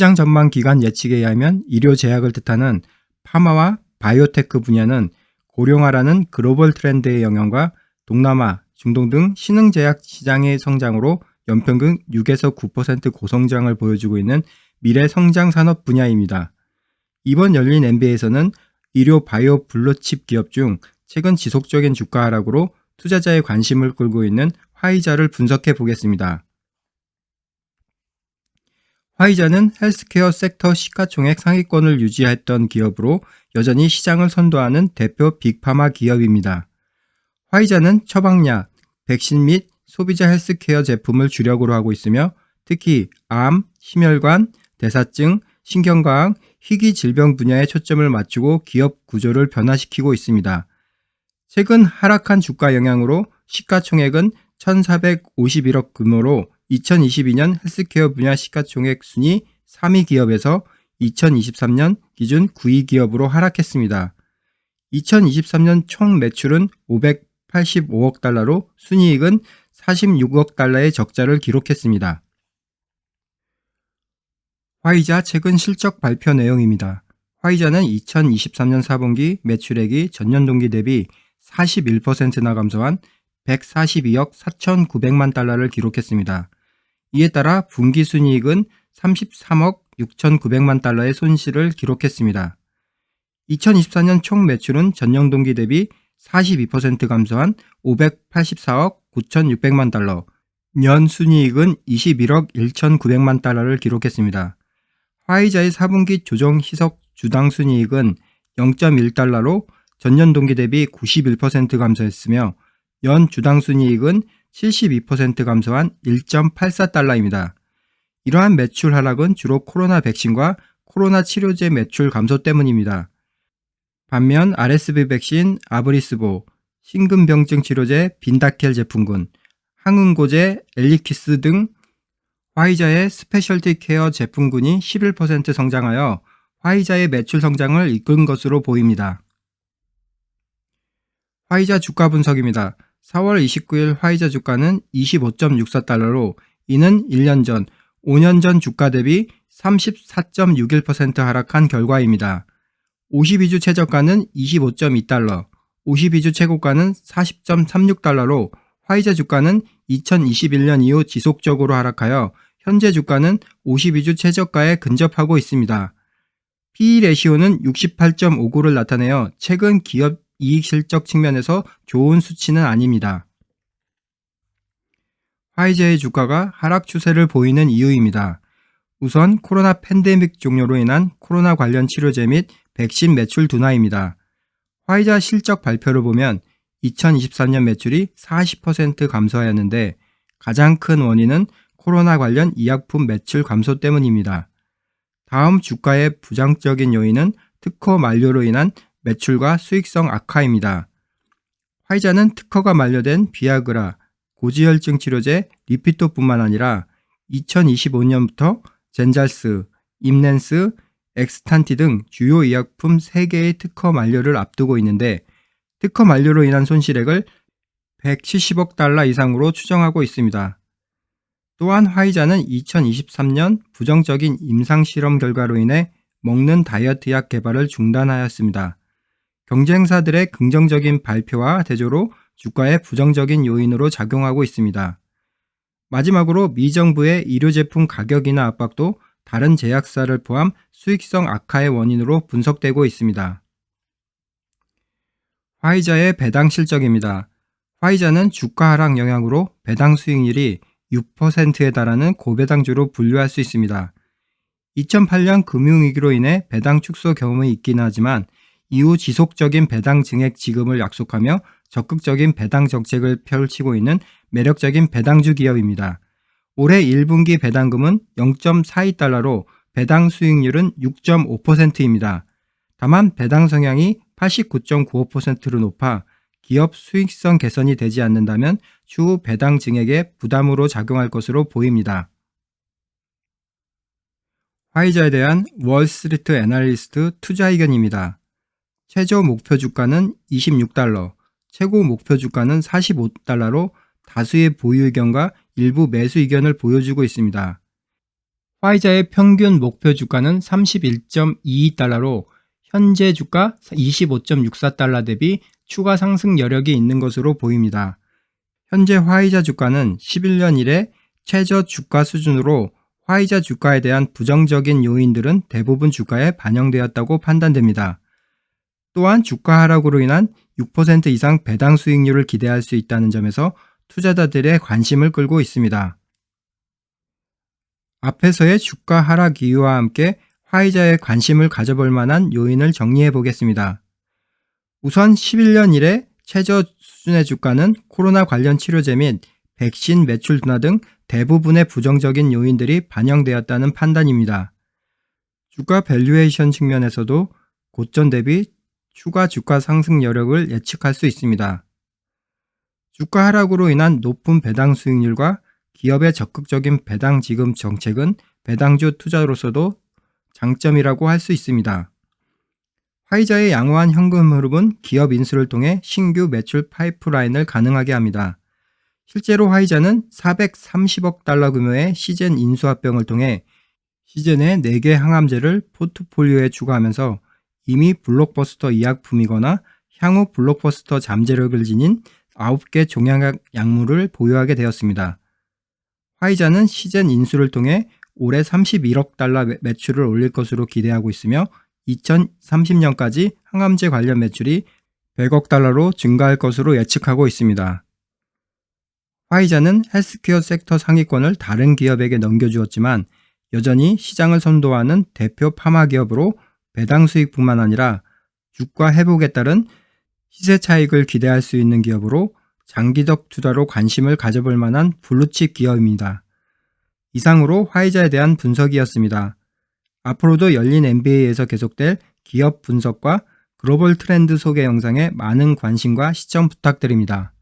시장 전망 기관 예측에 의하면 의료 제약을 뜻하는 파마와 바이오테크 분야는 고령화라는 글로벌 트렌드의 영향과 동남아, 중동 등 신흥제약 시장의 성장으로 연평균 6에서 9% 고성장을 보여주고 있는 미래 성장 산업 분야입니다. 이번 열린 MBA에서는 의료 바이오 블루칩 기업 중 최근 지속적인 주가 하락으로 투자자의 관심을 끌고 있는 화이자를 분석해 보겠습니다. 화이자는 헬스케어 섹터 시가총액 상위권을 유지했던 기업으로 여전히 시장을 선도하는 대표 빅파마 기업입니다. 화이자는 처방약, 백신 및 소비자 헬스케어 제품을 주력으로 하고 있으며 특히 암, 심혈관, 대사증, 신경과학, 희귀 질병 분야에 초점을 맞추고 기업 구조를 변화시키고 있습니다. 최근 하락한 주가 영향으로 시가총액은 1,451억 규모로 2022년 헬스케어 분야 시가총액 순위 3위 기업에서 2023년 기준 9위 기업으로 하락했습니다. 2023년 총 매출은 585억 달러로 순이익은 46억 달러의 적자를 기록했습니다. 화이자 최근 실적 발표 내용입니다. 화이자는 2023년 4분기 매출액이 전년 동기 대비 41%나 감소한 142억 4,900만 달러를 기록했습니다. 이에 따라 분기 순이익은 33억 6,900만 달러의 손실을 기록했습니다. 2024년 총 매출은 전년 동기 대비 42% 감소한 584억 9,600만 달러, 년 순이익은 21억 1,900만 달러를 기록했습니다. 화이자의 4분기 조정 희석 주당 순이익은 0.1달러로 전년 동기 대비 91% 감소했으며 연 주당 순이익은 72% 감소한 1.84달러입니다. 이러한 매출 하락은 주로 코로나 백신과 코로나 치료제 매출 감소 때문입니다. 반면 RSV 백신, 아브리스보, 심근병증 치료제 빈다켈 제품군, 항응고제 엘리퀴스 등 화이자의 스페셜티 케어 제품군이 11% 성장하여 화이자의 매출 성장을 이끈 것으로 보입니다. 화이자 주가 분석입니다. 4월 29일 화이자 주가는 25.64달러로 이는 1년 전, 5년 전 주가 대비 34.61% 하락한 결과입니다. 52주 최저가는 25.2달러, 52주 최고가는 40.36달러로 화이자 주가는 2021년 이후 지속적으로 하락하여 현재 주가는 52주 최저가에 근접하고 있습니다. PE 레시오는 68.59를 나타내어 최근 기업 이익 실적 측면에서 좋은 수치는 아닙니다. 화이자의 주가가 하락 추세를 보이는 이유입니다. 우선 코로나 팬데믹 종료로 인한 코로나 관련 치료제 및 백신 매출 둔화입니다. 화이자 실적 발표를 보면 2023년 매출이 40% 감소하였는데 가장 큰 원인은 코로나 관련 의약품 매출 감소 때문입니다. 다음 주가의 부정적인 요인은 특허 만료로 인한 매출과 수익성 악화입니다. 화이자는 특허가 만료된 비아그라, 고지혈증 치료제 리피토뿐만 아니라 2025년부터 젠잘스, 임넨스, 엑스탄티 등 주요 의약품 3개의 특허 만료를 앞두고 있는데 특허 만료로 인한 손실액을 170억 달러 이상으로 추정하고 있습니다. 또한 화이자는 2023년 부정적인 임상실험 결과로 인해 먹는 다이어트 약 개발을 중단하였습니다. 경쟁사들의 긍정적인 발표와 대조로 주가에 부정적인 요인으로 작용하고 있습니다. 마지막으로 미정부의 의료제품 가격 인하 압박도 다른 제약사를 포함 수익성 악화의 원인으로 분석되고 있습니다. 화이자의 배당 실적입니다. 화이자는 주가 하락 영향으로 배당 수익률이 6%에 달하는 고배당주로 분류할 수 있습니다. 2008년 금융위기로 인해 배당 축소 경험이 있긴 하지만 이후 지속적인 배당 증액 지급을 약속하며 적극적인 배당 정책을 펼치고 있는 매력적인 배당주 기업입니다. 올해 1분기 배당금은 0.42달러로 배당 수익률은 6.5%입니다. 다만 배당 성향이 89.95%로 높아 기업 수익성 개선이 되지 않는다면 추후 배당 증액에 부담으로 작용할 것으로 보입니다. 화이자에 대한 월스트리트 애널리스트 투자 의견입니다. 최저 목표 주가는 26달러, 최고 목표 주가는 45달러로 다수의 보유 의견과 일부 매수 의견을 보여주고 있습니다. 화이자의 평균 목표 주가는 31.22달러로 현재 주가 25.64달러 대비 추가 상승 여력이 있는 것으로 보입니다. 현재 화이자 주가는 11년 이래 최저 주가 수준으로 화이자 주가에 대한 부정적인 요인들은 대부분 주가에 반영되었다고 판단됩니다. 또한 주가 하락으로 인한 6% 이상 배당 수익률을 기대할 수 있다는 점에서 투자자들의 관심을 끌고 있습니다. 앞에서의 주가 하락 이유와 함께 화이자에 관심을 가져볼 만한 요인을 정리해 보겠습니다. 우선 11년 이래 최저 수준의 주가는 코로나 관련 치료제 및 백신 매출 둔화 등 대부분의 부정적인 요인들이 반영되었다는 판단입니다. 주가 밸류에이션 측면에서도 고점 대비 추가 주가 상승 여력을 예측할 수 있습니다. 주가 하락으로 인한 높은 배당 수익률과 기업의 적극적인 배당 지급 정책은 배당주 투자로서도 장점이라고 할 수 있습니다. 화이자의 양호한 현금 흐름은 기업 인수를 통해 신규 매출 파이프라인을 가능하게 합니다. 실제로 화이자는 430억 달러 규모의 시젠 인수합병을 통해 시젠의 4개 항암제를 포트폴리오에 추가하면서 이미 블록버스터医薬품이거나 향후 블록버스터 잠재력을 지닌 9개 종양약 약물을 보유하게 되었습니다. 화이자는 시젠 인수를 통해 올해 31억 달러 매출을 올릴 것으로 기대하고 있으며 2030년까지 항암제 관련 매출이 100억 달러로 증가할 것으로 예측하고 있습니다. 화이자는 헬스케어 섹터 상위권을 다른 기업에게 넘겨주었지만 여전히 시장을 선도하는 대표 파마 기업으로 배당 수익뿐만 아니라 주가 회복에 따른 시세 차익을 기대할 수 있는 기업으로 장기적 투자로 관심을 가져볼 만한 블루칩 기업입니다. 이상으로 화이자에 대한 분석이었습니다. 앞으로도 열린 MBA에서 계속될 기업 분석과 글로벌 트렌드 소개 영상에 많은 관심과 시청 부탁드립니다.